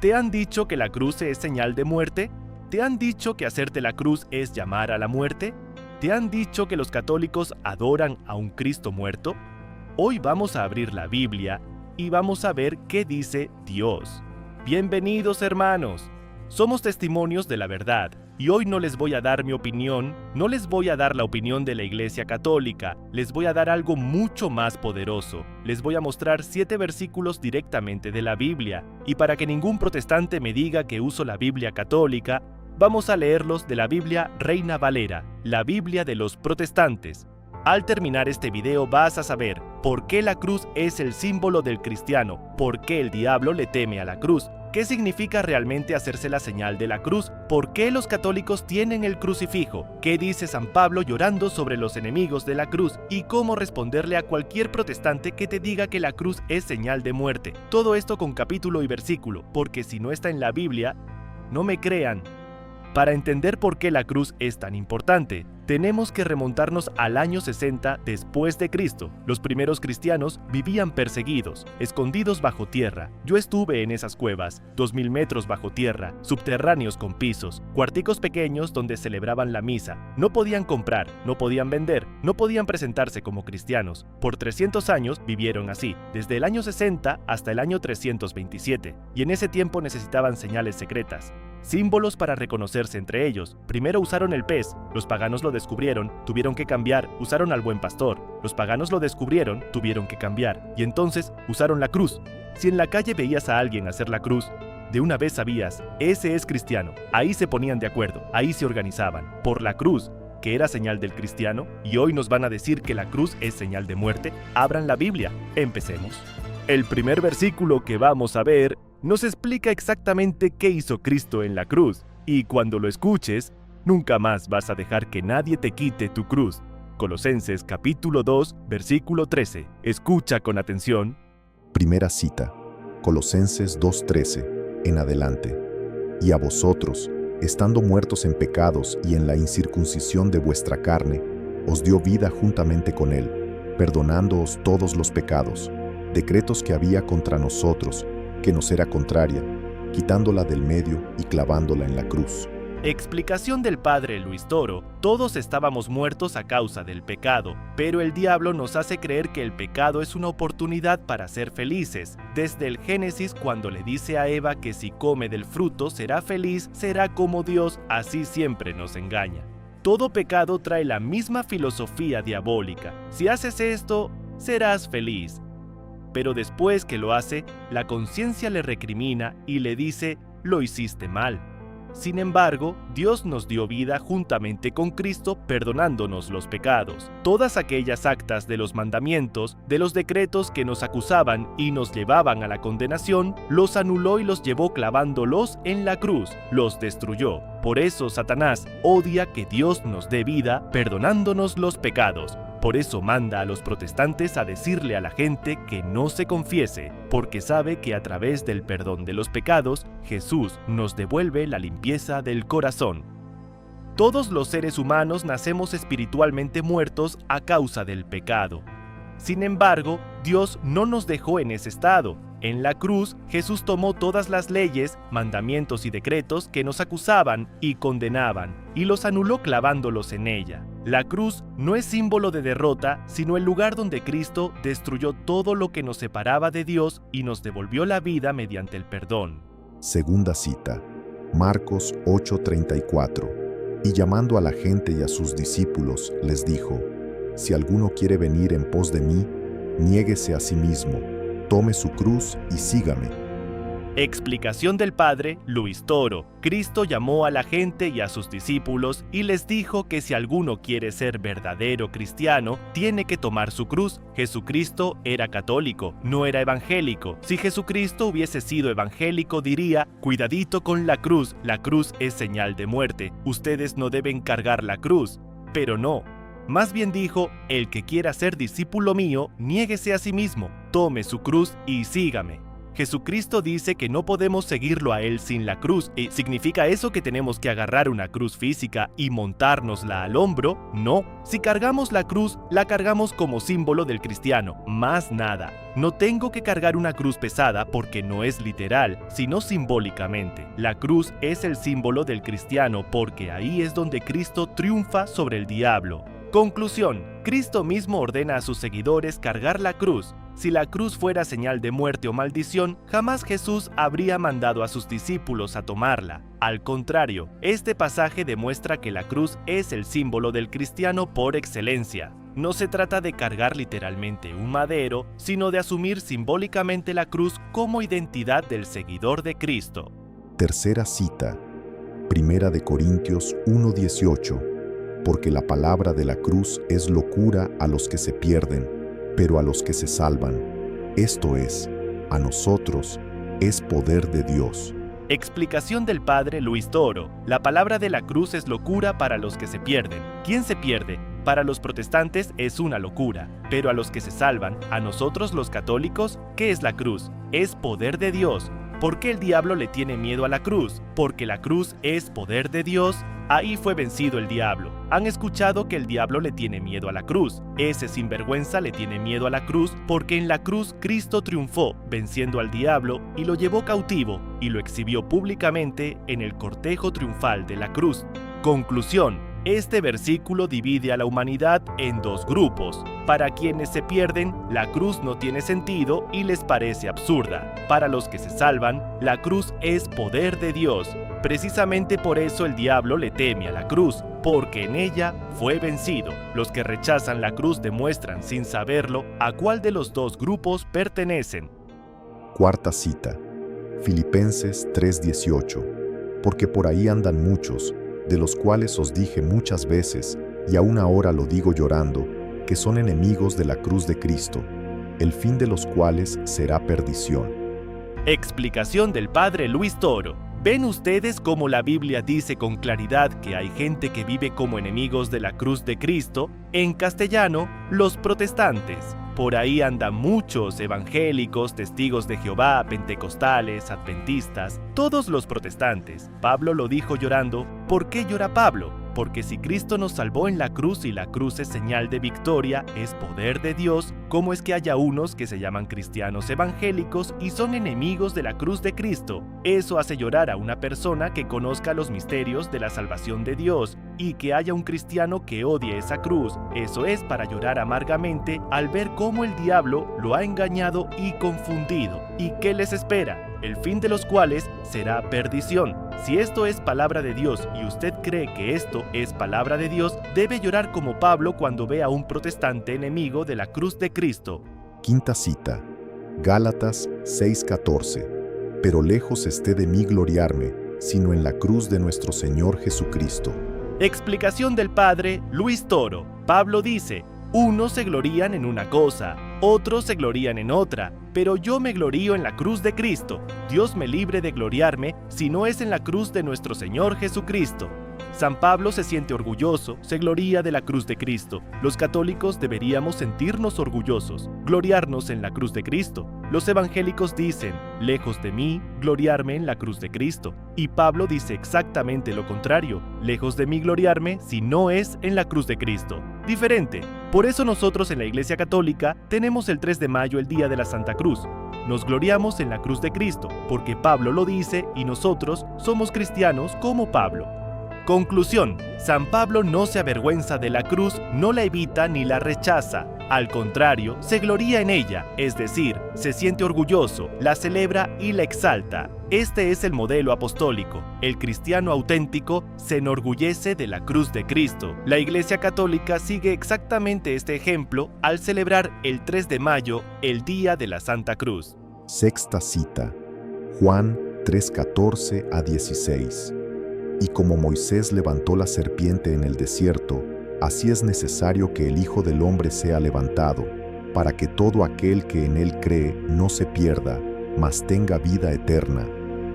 ¿Te han dicho que la cruz es señal de muerte? ¿Te han dicho que hacerte la cruz es llamar a la muerte? ¿Te han dicho que los católicos adoran a un Cristo muerto? Hoy vamos a abrir la Biblia y vamos a ver qué dice Dios. Bienvenidos, hermanos. Somos testimonios de la verdad y hoy no les voy a dar mi opinión, no les voy a dar la opinión de la Iglesia Católica, les voy a dar algo mucho más poderoso. Les voy a mostrar 7 versículos directamente de la Biblia y para que ningún protestante me diga que uso la Biblia católica, vamos a leerlos de la Biblia Reina Valera, la Biblia de los protestantes. Al terminar este video vas a saber por qué la cruz es el símbolo del cristiano, por qué el diablo le teme a la cruz, qué significa realmente hacerse la señal de la cruz, por qué los católicos tienen el crucifijo, qué dice San Pablo llorando sobre los enemigos de la cruz y cómo responderle a cualquier protestante que te diga que la cruz es señal de muerte. Todo esto con capítulo y versículo, porque si no está en la Biblia, no me crean. Para entender por qué la cruz es tan importante, tenemos que remontarnos al año 60 después de Cristo. Los primeros cristianos vivían perseguidos, escondidos bajo tierra. Yo estuve en esas cuevas, 2000 metros bajo tierra, subterráneos con pisos, cuarticos pequeños donde celebraban la misa. No podían comprar, no podían vender, no podían presentarse como cristianos. Por 300 años vivieron así, desde el año 60 hasta el año 327, y en ese tiempo necesitaban señales secretas. Símbolos para reconocerse entre ellos. Primero usaron el pez, los paganos lo descubrieron, tuvieron que cambiar, usaron al buen pastor. Los paganos lo descubrieron, tuvieron que cambiar, y entonces usaron la cruz. Si en la calle veías a alguien hacer la cruz, de una vez sabías, ese es cristiano. Ahí se ponían de acuerdo, ahí se organizaban, por la cruz, que era señal del cristiano, y hoy nos van a decir que la cruz es señal de muerte. Abran la Biblia, empecemos. El primer versículo que vamos a ver nos explica exactamente qué hizo Cristo en la cruz, y cuando lo escuches, nunca más vas a dejar que nadie te quite tu cruz. Colosenses capítulo 2, versículo 13. Escucha con atención. Primera cita, Colosenses 2:13, en adelante. Y a vosotros, estando muertos en pecados y en la incircuncisión de vuestra carne, os dio vida juntamente con él, perdonándoos todos los pecados, decretos que había contra nosotros, que nos era contraria, quitándola del medio y clavándola en la cruz. Explicación del padre Luis Toro: todos estábamos muertos a causa del pecado, pero el diablo nos hace creer que el pecado es una oportunidad para ser felices. Desde el Génesis, cuando le dice a Eva que si come del fruto será feliz, será como Dios, así siempre nos engaña. Todo pecado trae la misma filosofía diabólica. Si haces esto, serás feliz. Pero después que lo hace, la conciencia le recrimina y le dice, lo hiciste mal. Sin embargo, Dios nos dio vida juntamente con Cristo, perdonándonos los pecados. Todas aquellas actas de los mandamientos, de los decretos que nos acusaban y nos llevaban a la condenación, los anuló y los llevó clavándolos en la cruz, los destruyó. Por eso Satanás odia que Dios nos dé vida, perdonándonos los pecados. Por eso manda a los protestantes a decirle a la gente que no se confiese, porque sabe que a través del perdón de los pecados, Jesús nos devuelve la limpieza del corazón. Todos los seres humanos nacemos espiritualmente muertos a causa del pecado. Sin embargo, Dios no nos dejó en ese estado. En la cruz, Jesús tomó todas las leyes, mandamientos y decretos que nos acusaban y condenaban, y los anuló clavándolos en ella. La cruz no es símbolo de derrota, sino el lugar donde Cristo destruyó todo lo que nos separaba de Dios y nos devolvió la vida mediante el perdón. Segunda cita, Marcos 8:34. Y llamando a la gente y a sus discípulos, les dijo, si alguno quiere venir en pos de mí, niéguese a sí mismo, tome su cruz y sígame. Explicación del padre Luis Toro: Cristo llamó a la gente y a sus discípulos y les dijo que si alguno quiere ser verdadero cristiano, tiene que tomar su cruz. Jesucristo era católico, no era evangélico. Si Jesucristo hubiese sido evangélico, diría, cuidadito con la cruz es señal de muerte, ustedes no deben cargar la cruz. Pero no. Más bien dijo, el que quiera ser discípulo mío, niéguese a sí mismo, tome su cruz y sígame. Jesucristo dice que no podemos seguirlo a Él sin la cruz. ¿Significa eso que tenemos que agarrar una cruz física y montárnosla al hombro? No. Si cargamos la cruz, la cargamos como símbolo del cristiano, más nada. No tengo que cargar una cruz pesada porque no es literal, sino simbólicamente. La cruz es el símbolo del cristiano porque ahí es donde Cristo triunfa sobre el diablo. Conclusión: Cristo mismo ordena a sus seguidores cargar la cruz. Si la cruz fuera señal de muerte o maldición, jamás Jesús habría mandado a sus discípulos a tomarla. Al contrario, este pasaje demuestra que la cruz es el símbolo del cristiano por excelencia. No se trata de cargar literalmente un madero, sino de asumir simbólicamente la cruz como identidad del seguidor de Cristo. Tercera cita, Primera de Corintios 1:18, porque la palabra de la cruz es locura a los que se pierden, pero a los que se salvan, esto es, a nosotros, es poder de Dios. Explicación del padre Luis Toro. La palabra de la cruz es locura para los que se pierden. ¿Quién se pierde? Para los protestantes es una locura, pero a los que se salvan, a nosotros los católicos, ¿qué es la cruz? Es poder de Dios. ¿Por qué el diablo le tiene miedo a la cruz? Porque la cruz es poder de Dios. Ahí fue vencido el diablo. Han escuchado que el diablo le tiene miedo a la cruz. Ese sinvergüenza le tiene miedo a la cruz porque en la cruz Cristo triunfó, venciendo al diablo y lo llevó cautivo y lo exhibió públicamente en el cortejo triunfal de la cruz. Conclusión: este versículo divide a la humanidad en dos grupos. Para quienes se pierden, la cruz no tiene sentido y les parece absurda. Para los que se salvan, la cruz es poder de Dios. Precisamente por eso el diablo le teme a la cruz, porque en ella fue vencido. Los que rechazan la cruz demuestran, sin saberlo, a cuál de los dos grupos pertenecen. Cuarta cita, Filipenses 3:18, porque por ahí andan muchos, de los cuales os dije muchas veces, y aún ahora lo digo llorando, que son enemigos de la cruz de Cristo, el fin de los cuales será perdición. Explicación del padre Luis Toro. ¿Ven ustedes cómo la Biblia dice con claridad que hay gente que vive como enemigos de la cruz de Cristo? En castellano, los protestantes. Por ahí andan muchos evangélicos, testigos de Jehová, pentecostales, adventistas, todos los protestantes. Pablo lo dijo llorando. ¿Por qué llora Pablo? Porque si Cristo nos salvó en la cruz y la cruz es señal de victoria, es poder de Dios, ¿cómo es que haya unos que se llaman cristianos evangélicos y son enemigos de la cruz de Cristo? Eso hace llorar a una persona que conozca los misterios de la salvación de Dios, y que haya un cristiano que odie esa cruz. Eso es para llorar amargamente al ver cómo el diablo lo ha engañado y confundido. ¿Y qué les espera? El fin de los cuales será perdición. Si esto es palabra de Dios y usted cree que esto es palabra de Dios, debe llorar como Pablo cuando ve a un protestante enemigo de la cruz de Cristo. Quinta cita, Gálatas 6:14, pero lejos esté de mí gloriarme, sino en la cruz de nuestro Señor Jesucristo. Explicación del padre Luis Toro. Pablo dice: unos se glorían en una cosa, otros se glorían en otra, pero yo me glorío en la cruz de Cristo. Dios me libre de gloriarme si no es en la cruz de nuestro Señor Jesucristo. San Pablo se siente orgulloso, se gloría de la cruz de Cristo. Los católicos deberíamos sentirnos orgullosos, gloriarnos en la cruz de Cristo. Los evangélicos dicen: lejos de mí, gloriarme en la cruz de Cristo. Y Pablo dice exactamente lo contrario: lejos de mí gloriarme si no es en la cruz de Cristo. Diferente. Por eso nosotros en la Iglesia Católica tenemos el 3 de mayo el Día de la Santa Cruz. Nos gloriamos en la cruz de Cristo, porque Pablo lo dice y nosotros somos cristianos como Pablo. Conclusión: San Pablo no se avergüenza de la cruz, no la evita ni la rechaza. Al contrario, se gloría en ella, es decir, se siente orgulloso, la celebra y la exalta. Este es el modelo apostólico. El cristiano auténtico se enorgullece de la cruz de Cristo. La Iglesia Católica sigue exactamente este ejemplo al celebrar el 3 de mayo, el Día de la Santa Cruz. Sexta cita, Juan 3:14-16. Y como Moisés levantó la serpiente en el desierto, así es necesario que el Hijo del Hombre sea levantado, para que todo aquel que en él cree no se pierda, mas tenga vida eterna,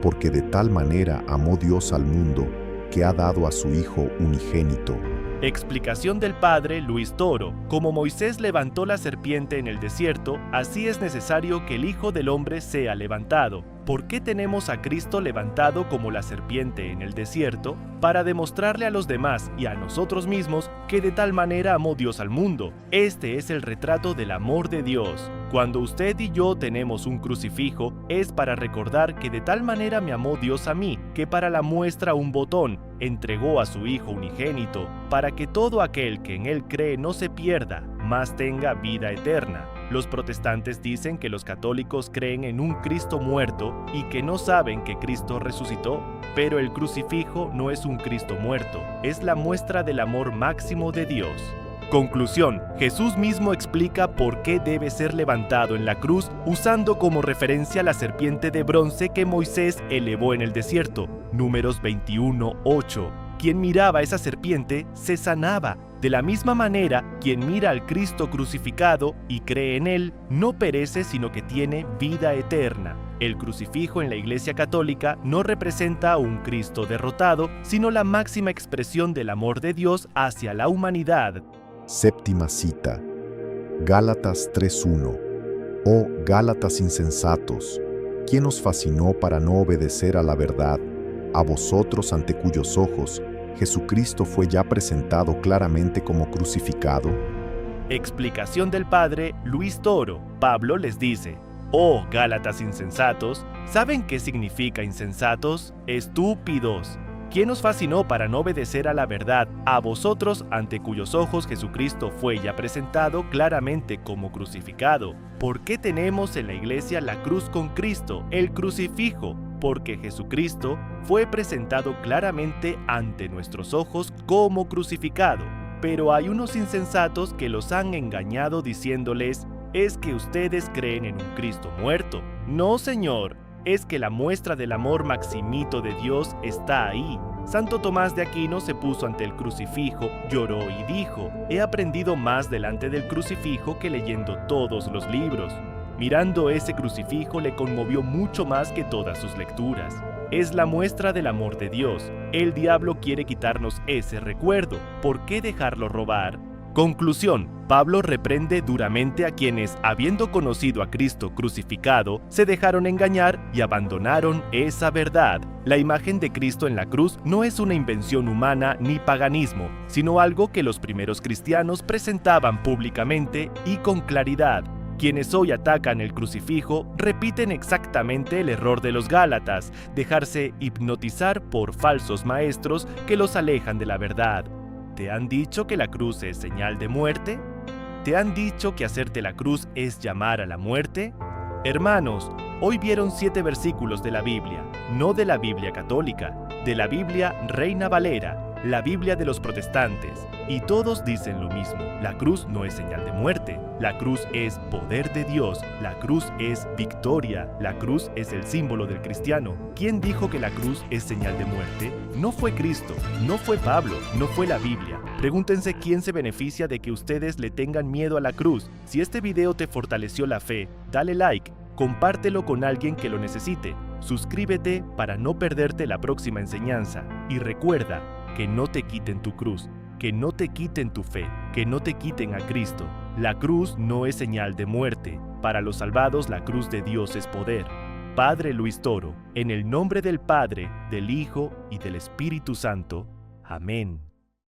porque de tal manera amó Dios al mundo, que ha dado a su Hijo unigénito, Explicación del padre Luis Toro. Como Moisés levantó la serpiente en el desierto, así es necesario que el Hijo del Hombre sea levantado. ¿Por qué tenemos a Cristo levantado como la serpiente en el desierto? Para demostrarle a los demás y a nosotros mismos que de tal manera amó Dios al mundo. Este es el retrato del amor de Dios. Cuando usted y yo tenemos un crucifijo, es para recordar que de tal manera me amó Dios a mí, que para la muestra un botón, entregó a su Hijo unigénito, para que todo aquel que en Él cree no se pierda, mas tenga vida eterna. Los protestantes dicen que los católicos creen en un Cristo muerto y que no saben que Cristo resucitó, pero el crucifijo no es un Cristo muerto, es la muestra del amor máximo de Dios. Conclusión: Jesús mismo explica por qué debe ser levantado en la cruz usando como referencia la serpiente de bronce que Moisés elevó en el desierto, Números 21:8. Quien miraba esa serpiente se sanaba. De la misma manera, quien mira al Cristo crucificado y cree en Él, no perece sino que tiene vida eterna. El crucifijo en la Iglesia Católica no representa a un Cristo derrotado, sino la máxima expresión del amor de Dios hacia la humanidad. Séptima cita. Gálatas 3:1. Oh Gálatas insensatos, ¿quién os fascinó para no obedecer a la verdad? A vosotros ante cuyos ojos Jesucristo fue ya presentado claramente como crucificado. Explicación del padre Luis Toro. Pablo les dice: Oh Gálatas insensatos, ¿saben qué significa insensatos? Estúpidos. ¿Quién os fascinó para no obedecer a la verdad? A vosotros ante cuyos ojos Jesucristo fue ya presentado claramente como crucificado. ¿Por qué tenemos en la iglesia la cruz con Cristo, el crucifijo? Porque Jesucristo fue presentado claramente ante nuestros ojos como crucificado. Pero hay unos insensatos que los han engañado diciéndoles: es que ustedes creen en un Cristo muerto. No, señor. Es que la muestra del amor maximito de Dios está ahí. Santo Tomás de Aquino se puso ante el crucifijo, lloró y dijo: he aprendido más delante del crucifijo que leyendo todos los libros. Mirando ese crucifijo le conmovió mucho más que todas sus lecturas. Es la muestra del amor de Dios. El diablo quiere quitarnos ese recuerdo. ¿Por qué dejarlo robar? Conclusión: Pablo reprende duramente a quienes, habiendo conocido a Cristo crucificado, se dejaron engañar y abandonaron esa verdad. La imagen de Cristo en la cruz no es una invención humana ni paganismo, sino algo que los primeros cristianos presentaban públicamente y con claridad. Quienes hoy atacan el crucifijo repiten exactamente el error de los Gálatas: dejarse hipnotizar por falsos maestros que los alejan de la verdad. ¿Te han dicho que la cruz es señal de muerte? ¿Te han dicho que hacerte la cruz es llamar a la muerte? Hermanos, hoy vieron 7 versículos de la Biblia, no de la Biblia católica, de la Biblia Reina Valera, la Biblia de los protestantes, y todos dicen lo mismo: la cruz no es señal de muerte, la cruz es poder de Dios, la cruz es victoria, la cruz es el símbolo del cristiano. ¿Quién dijo que la cruz es señal de muerte? No fue Cristo, no fue Pablo, no fue la Biblia. Pregúntense quién se beneficia de que ustedes le tengan miedo a la cruz. Si este video te fortaleció la fe, dale like, compártelo con alguien que lo necesite, suscríbete para no perderte la próxima enseñanza, y recuerda que no te quiten tu cruz, que no te quiten tu fe, que no te quiten a Cristo. La cruz no es señal de muerte. Para los salvados, la cruz de Dios es poder. Padre Luis Toro, en el nombre del Padre, del Hijo y del Espíritu Santo. Amén.